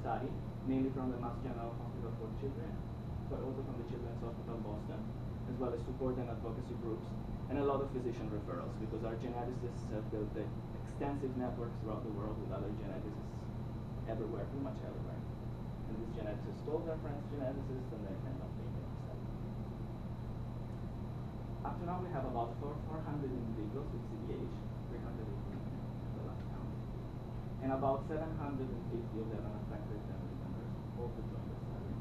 study, mainly from the Mass General Hospital for Children, but also from the Children's Hospital Boston, as well as support and advocacy groups, and a lot of physician referrals, because our geneticists have built extensive networks throughout the world with other geneticists everywhere, pretty much everywhere. And these geneticists told their friends geneticists, and they end up being the study. Up to now, we have about 400 individuals with CDH, 380 the last count, and about 750 of them unaffected family members also joined the study.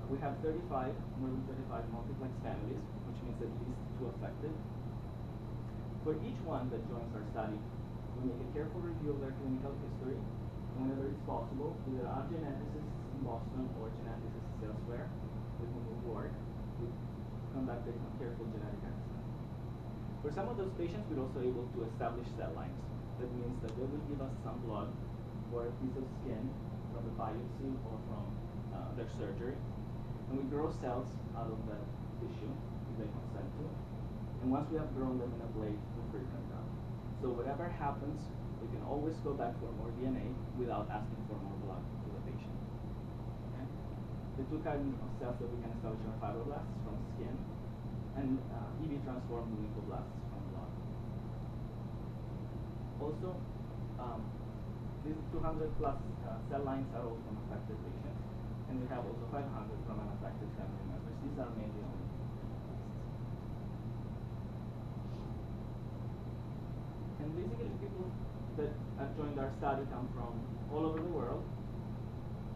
We have more than 35 multiplex families, which means at least 2 affected. For each one that joins our study, we make a careful review of their clinical history, and whenever it's possible, either our geneticists in Boston or geneticists elsewhere with whom we work, we conduct a careful genetic assessment. For some of those patients, we're also able to establish cell lines. That means that they will give us some blood or a piece of skin from the biopsy or from their surgery, and we grow cells out of that tissue if they consent to. And once we have grown them in a plate, we freeze them down. So whatever happens, we can always go back for more DNA without asking for more blood to the patient. Okay? The 2 kinds of cells that we can establish are fibroblasts from skin and EV-transformed lymphoblasts from blood. Also, these 200 plus cell lines are all from affected patients, and we have also 500 from unaffected family members. These are mainly only. And basically, people that have joined our study come from all over the world,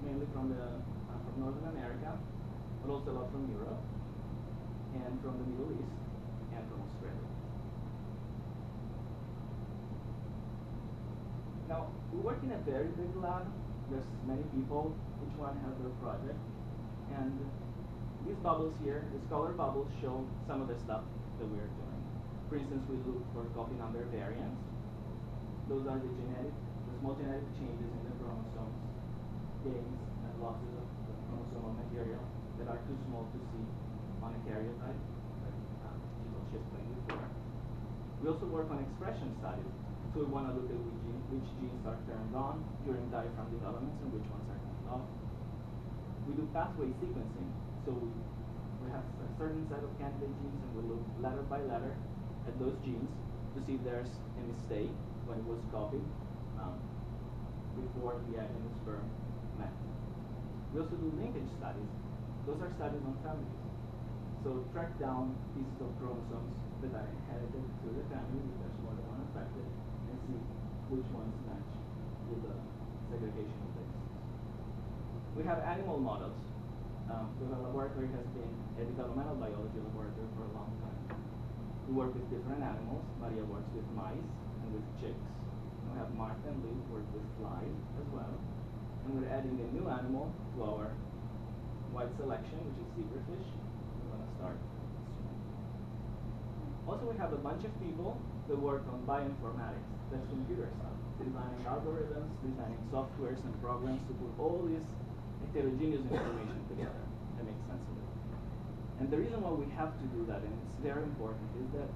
mainly from Northern America, but also a lot from Europe, and from the Middle East, and from Australia. Now, we work in a very big lab. There's many people, each one has their project, and these bubbles here, these color bubbles, show some of the stuff that we are doing. For instance, we look for copy number variants. Those are the small genetic changes in the chromosomes, gains and losses of the chromosomal material that are too small to see on a karyotype, like she explained before. We also work on expression studies. So we want to look at which genes are turned on during diaphragm developments and which ones are turned off. We do pathway sequencing. So we have a certain set of candidate genes, and we look letter by letter at those genes to see if there's a mistake when it was copied before the egg and the sperm met. We also do linkage studies. Those are studies on families. So track down pieces of chromosomes that are inherited through the family, if there's more than one affected, and see which ones match with the segregation of the disease. We have animal models. The laboratory has been a developmental biology laboratory for a long time. We work with different animals. Maria works with mice and with chicks. And we have Martha and Liz work with flies as well. And we're adding a new animal to our wide selection, which is zebrafish. We're going to start soon. Also, we have a bunch of people that work on bioinformatics. That's computer stuff, designing algorithms, designing softwares and programs to put all this heterogeneous information together and make sense of it. And the reason why we have to do that, and it's very important, is that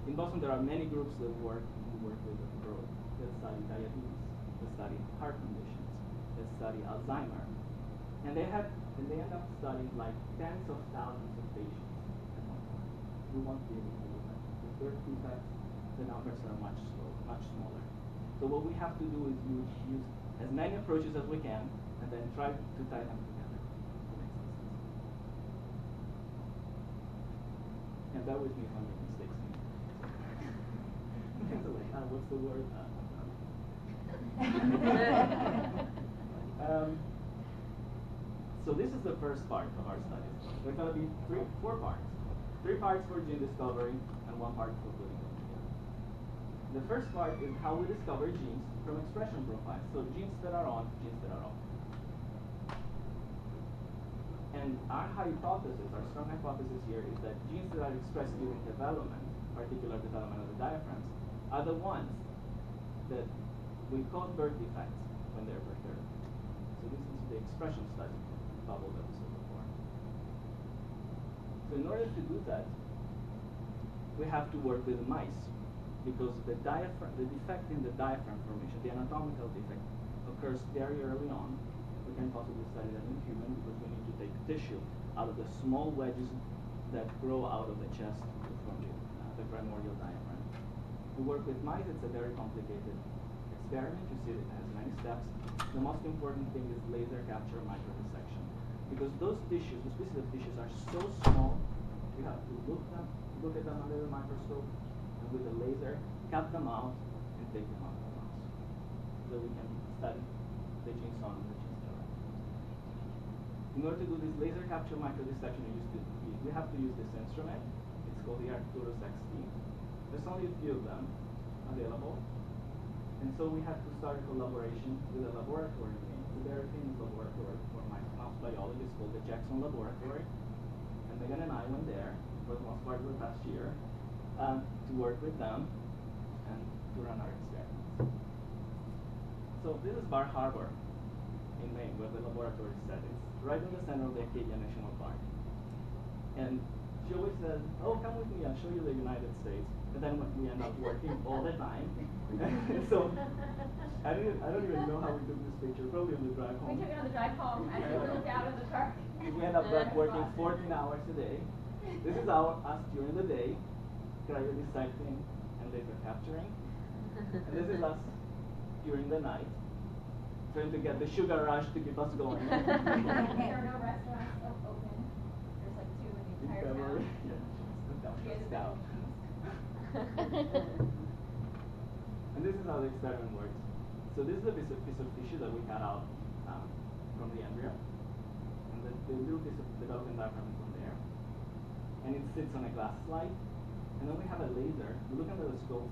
in Boston there are many groups that we work with abroad that study diabetes, that study heart conditions, that study Alzheimer, and they end up studying like tens of thousands of patients at one time. We won't be able to do that. With birth defects, the numbers are much smaller. So what we have to do is use as many approaches as we can, and then try to tie them together to make sense. And bear with me if I make mistakes. What's the word? So this is the first part of our studies. There's going to be four parts. 3 parts for gene discovery and 1 part for putting them together. The first part is how we discover genes from expression profiles. So genes that are on, genes that are off. And our hypothesis, our strong hypothesis here, is that genes that are expressed during development, particular development of the diaphragms, are the ones that we cause birth defects when they're perturbed. So this is the expression study bubble that we saw before. So in order to do that, we have to work with mice. because the defect in the diaphragm formation, the anatomical defect, occurs very early on. We can possibly study that in human because we need to take tissue out of the small wedges that grow out of the chest from the primordial diaphragm. We work with mice. It's a very complicated experiment. You see it has many steps. The most important thing is laser capture microdissection, because those tissues, those pieces of tissues, are so small. You have to look at them under the microscope, and with a laser, cut them out and take them out of the mouse, so we can study the genes on the genes direct. In order to do this laser capture microdissection, we have to use this instrument. It's called the Arcturus XT. There's only a few of them available, and so we have to start a collaboration with a laboratory. It's a very famous laboratory for mouse biology. It's called the Jackson Laboratory, and Meaghan and I went there for the most part of the past year to work with them and to run our experiments. So this is Bar Harbor in Maine, where the laboratory is set. It's right in the center of the Acadia National Park. And she always says, "Oh, come with me, I'll show you the United States." And then we end up working all the time. So I don't even know how we took this picture, probably on the drive home. We took it on the drive home as we looked out of the park. We end up working 14 hours a day. This is us during the day, cryodissecting and laser capturing. And this is us during the night, trying to get the sugar rush to keep us going. There are no restaurants open. There's like 2 in the entire town. Yeah, and this is how the experiment works. So this is a piece of tissue that we cut out from the embryo, and the little piece of developing diaphragm is on there, and it sits on a glass slide. And then we have a laser. We look under the scope,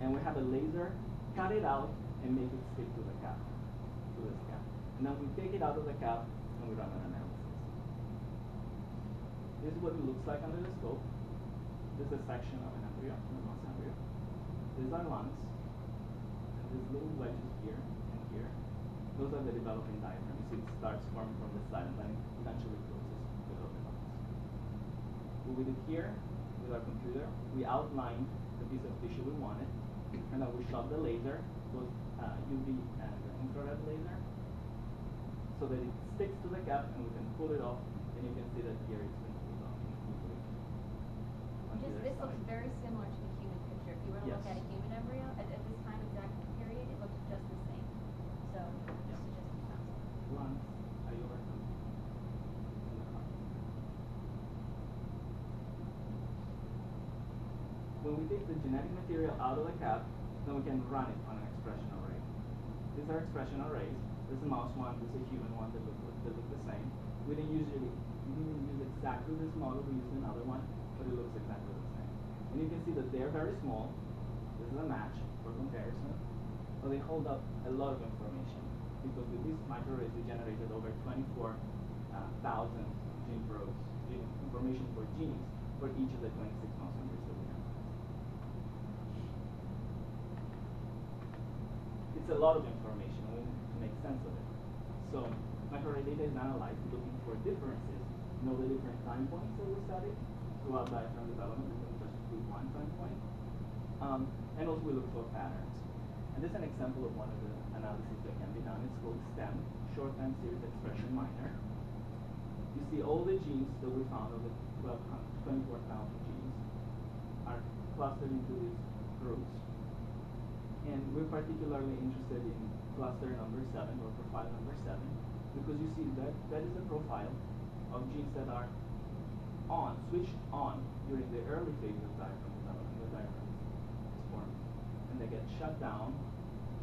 and we have a laser cut it out and make it stick to the cap, to this cap. And then we take it out of the cap and we run an analysis. This is what it looks like under the scope. This is a section of an embryo, a mouse embryo. These are lungs, and these little wedges here and here. Those are the developing diaphragm. You see it starts forming from the side and then it eventually closes below the lungs. What we did here with our computer, we outlined the piece of tissue we wanted, and then we shot the laser, both UV and infrared laser, so that it sticks to the cap and we can pull it off, and you can see that here it's been pulled off easily. This looks very similar to the human picture. If you were to look at a human embryo at this time exact period, it looks just the same. So just to lungs, are you working? When we take the genetic material out of the cap, then we can run it on an expression array. These are expression arrays. There's a mouse one, there's a human one that look the same. We didn't use exactly this model, we used another one, but it looks exactly the same. And you can see that they're very small. This is a match for comparison, but they hold up a lot of information, because with these microarrays we generated over 24,000 gene probes, information for genes for each of the 26 mouse embryos that we have. It's a lot of information, and we need to make sense of it. So microarray data is analyzed looking for differences, the different time points that we studied throughout diaphragm development, and just do one time point. And also we look for patterns. And this is an example of one of the analyses that can be done. It's called STEM, Short Time Series Expression Minor. You see all the genes that we found, of the 24,000 genes, are clustered into these groups. And we're particularly interested in cluster number 7, or profile number 7, because you see that is the profile of genes that are switched on during the early phase of diaphragm development. The diaphragm is forming, and they get shut down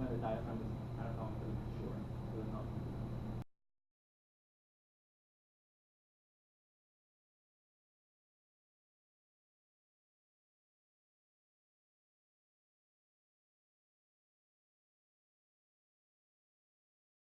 when the diaphragm is anatomically mature, so they're not